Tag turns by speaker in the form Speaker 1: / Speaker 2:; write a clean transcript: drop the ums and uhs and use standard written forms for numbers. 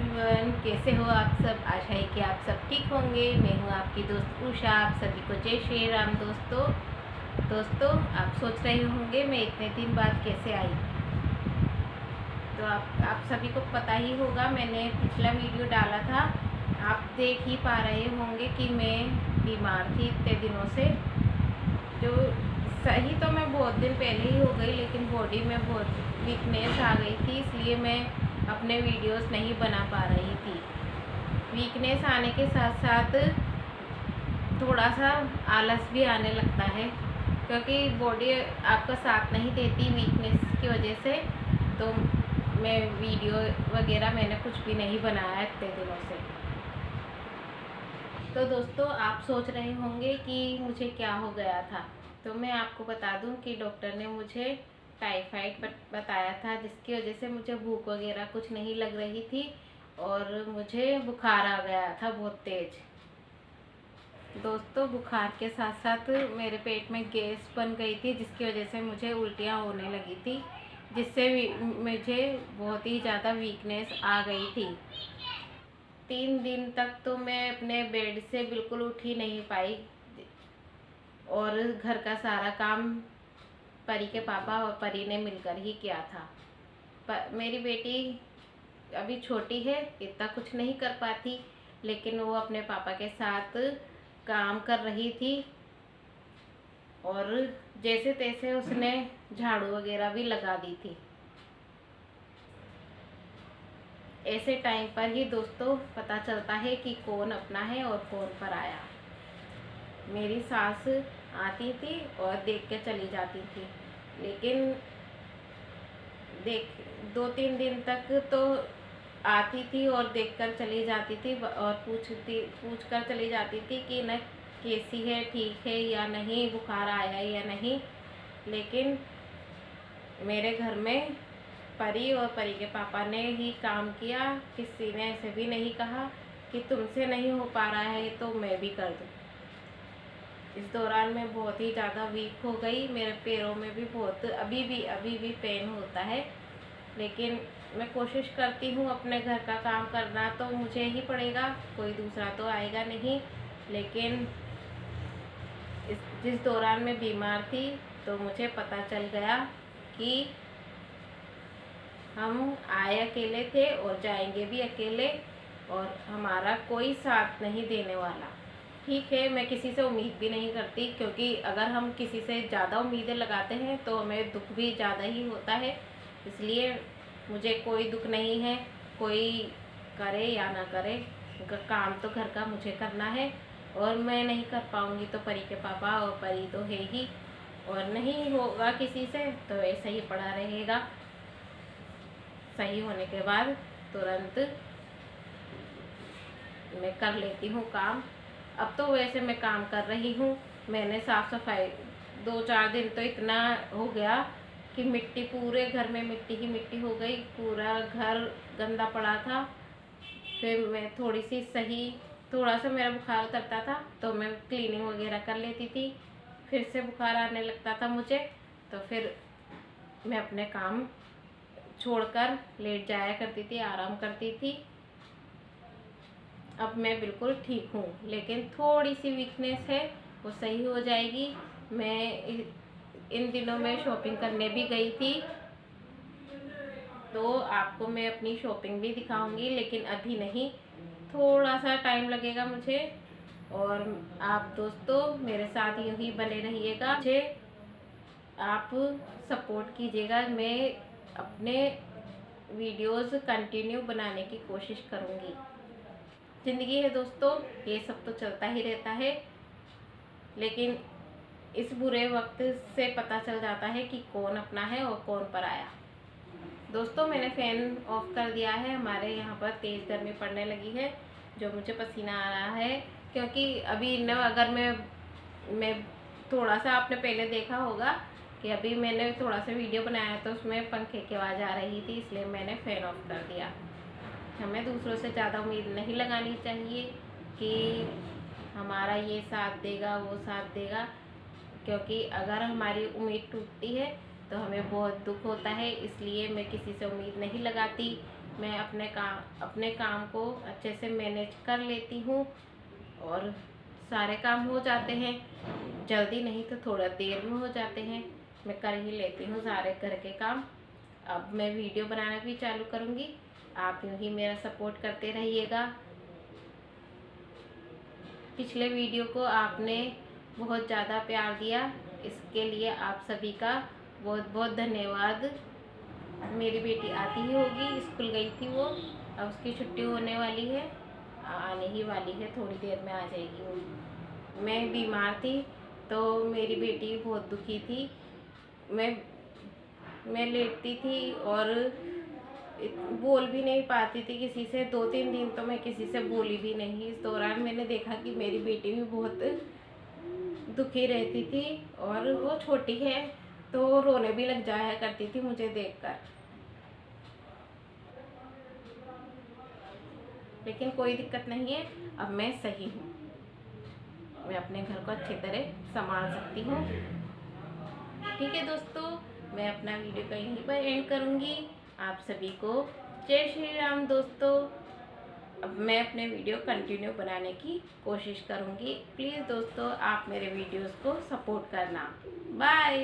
Speaker 1: Everyone, कैसे हो आप सब। आशा है कि आप सब ठीक होंगे। मैं हूँ आपकी दोस्त उषा। आप सभी को जय श्री राम। दोस्तों आप सोच रहे होंगे मैं इतने दिन बाद कैसे आई। तो आप सभी को पता ही होगा, मैंने पिछला वीडियो डाला था। आप देख ही पा रहे होंगे कि मैं बीमार थी इतने दिनों से। जो सही तो मैं बहुत दिन पहले ही हो गई, लेकिन बॉडी में बहुत वीकनेस आ गई थी, इसलिए मैं अपने वीडियोस नहीं बना पा रही थी। वीकनेस आने के साथ साथ थोड़ा सा आलस भी आने लगता है, क्योंकि बॉडी आपका साथ नहीं देती वीकनेस की वजह से। तो मैं वीडियो वगैरह मैंने कुछ भी नहीं बनाया इतने दिनों से। तो दोस्तों आप सोच रहे होंगे कि मुझे क्या हो गया था। तो मैं आपको बता दूं कि डॉक्टर ने मुझे टाइफाइड बताया था, जिसकी वजह से मुझे भूख वगैरह कुछ नहीं लग रही थी और मुझे बुखार आ गया था बहुत तेज। दोस्तों बुखार के साथ साथ मेरे पेट में गैस बन गई थी, जिसकी वजह से मुझे उल्टियाँ होने लगी थी, जिससे मुझे बहुत ही ज़्यादा वीकनेस आ गई थी। 3 दिन तक तो मैं अपने बेड से बिल्कुल उठ ही नहीं पाई और घर का सारा काम परी के पापा और परी ने मिलकर ही किया था। मेरी बेटी अभी छोटी है, इतना कुछ नहीं कर पाती, लेकिन वो अपने पापा के साथ काम कर रही थी और जैसे तैसे उसने झाड़ू वगैरह भी लगा दी थी। ऐसे टाइम पर ही दोस्तों पता चलता है कि कौन अपना है और कौन पराया। मेरी सास आती थी और देख के चली जाती थी, लेकिन 2-3 दिन तक तो आती थी और देखकर चली जाती थी और पूछ कर चली जाती थी कि न कैसी है, ठीक है या नहीं, बुखार आया या नहीं। लेकिन मेरे घर में परी और परी के पापा ने ही काम किया। किसी ने ऐसे भी नहीं कहा कि तुमसे नहीं हो पा रहा है तो मैं भी कर दूं। इस दौरान मैं बहुत ही ज़्यादा वीक हो गई। मेरे पैरों में भी बहुत अभी भी पेन होता है, लेकिन मैं कोशिश करती हूँ अपने घर का काम करना तो मुझे ही पड़ेगा, कोई दूसरा तो आएगा नहीं। लेकिन जिस दौरान मैं बीमार थी तो मुझे पता चल गया कि हम आए अकेले थे और जाएंगे भी अकेले, और हमारा कोई साथ नहीं देने वाला। ठीक है, मैं किसी से उम्मीद भी नहीं करती, क्योंकि अगर हम किसी से ज़्यादा उम्मीदें लगाते हैं तो हमें दुख भी ज़्यादा ही होता है। इसलिए मुझे कोई दुख नहीं है, कोई करे या ना करे, काम तो घर का मुझे करना है। और मैं नहीं कर पाऊँगी तो परी के पापा और परी तो है ही, और नहीं होगा किसी से तो ऐसा ही पड़ा रहेगा। सही होने के बाद तुरंत मैं कर लेती हूँ काम। अब तो वैसे मैं काम कर रही हूँ। मैंने साफ़ सफाई 2-4 दिन तो इतना हो गया कि मिट्टी, पूरे घर में मिट्टी ही मिट्टी हो गई, पूरा घर गंदा पड़ा था। फिर मैं थोड़ा सा मेरा बुखार उतरता था तो मैं क्लीनिंग वगैरह कर लेती थी। फिर से बुखार आने लगता था मुझे, तो फिर मैं अपने काम छोड़कर लेट जाया करती थी, आराम करती थी। अब मैं बिल्कुल ठीक हूँ, लेकिन थोड़ी सी वीकनेस है, वो सही हो जाएगी। मैं इन दिनों में शॉपिंग करने भी गई थी, तो आपको मैं अपनी शॉपिंग भी दिखाऊंगी, लेकिन अभी नहीं, थोड़ा सा टाइम लगेगा मुझे। और आप दोस्तों मेरे साथ यूँ ही बने रहिएगा, मुझे आप सपोर्ट कीजिएगा। मैं अपने वीडियोस कंटिन्यू बनाने की कोशिश करूँगी। ज़िंदगी है दोस्तों, ये सब तो चलता ही रहता है, लेकिन इस बुरे वक्त से पता चल जाता है कि कौन अपना है और कौन पराया। दोस्तों मैंने फ़ैन ऑफ कर दिया है, हमारे यहाँ पर तेज़ गर्मी पड़ने लगी है, जो मुझे पसीना आ रहा है। क्योंकि अभी न अगर मैं थोड़ा सा, आपने पहले देखा होगा कि अभी मैंने थोड़ा सा वीडियो बनाया तो उसमें पंखे की आवाज़ आ रही थी, इसलिए मैंने फ़ैन ऑफ कर दिया। हमें दूसरों से ज़्यादा उम्मीद नहीं लगानी चाहिए कि हमारा ये साथ देगा, वो साथ देगा, क्योंकि अगर हमारी उम्मीद टूटती है तो हमें बहुत दुख होता है। इसलिए मैं किसी से उम्मीद नहीं लगाती मैं अपने काम को अच्छे से मैनेज कर लेती हूँ और सारे काम हो जाते हैं। जल्दी नहीं तो थोड़ा देर में हो जाते हैं। मैं कर ही लेती हूँ सारे घर के काम। अब मैं वीडियो बनाना भी चालू करूँगी। आप यूँ ही मेरा सपोर्ट करते रहिएगा। पिछले वीडियो को आपने बहुत ज़्यादा प्यार दिया, इसके लिए आप सभी का बहुत बहुत धन्यवाद। मेरी बेटी आती ही होगी, स्कूल गई थी वो, अब उसकी छुट्टी होने वाली है, आने ही वाली है, थोड़ी देर में आ जाएगी वो। मैं बीमार थी तो मेरी बेटी बहुत दुखी थी। मैं लेटती थी और बोल भी नहीं पाती थी किसी से। 2-3 दिन तो मैं किसी से बोली भी नहीं। इस दौरान मैंने देखा कि मेरी बेटी भी बहुत दुखी रहती थी और वो छोटी है तो रोने भी लग जाया करती थी मुझे देखकर। लेकिन कोई दिक्कत नहीं है, अब मैं सही हूँ, मैं अपने घर को अच्छी तरह संभाल सकती हूँ। ठीक है दोस्तों, मैं अपना वीडियो को यहीं पर एंड करूँगी। आप सभी को जय श्री राम दोस्तों। अब मैं अपने वीडियो कंटिन्यू बनाने की कोशिश करूँगी। प्लीज़ दोस्तों, आप मेरे वीडियोस को सपोर्ट करना। बाय।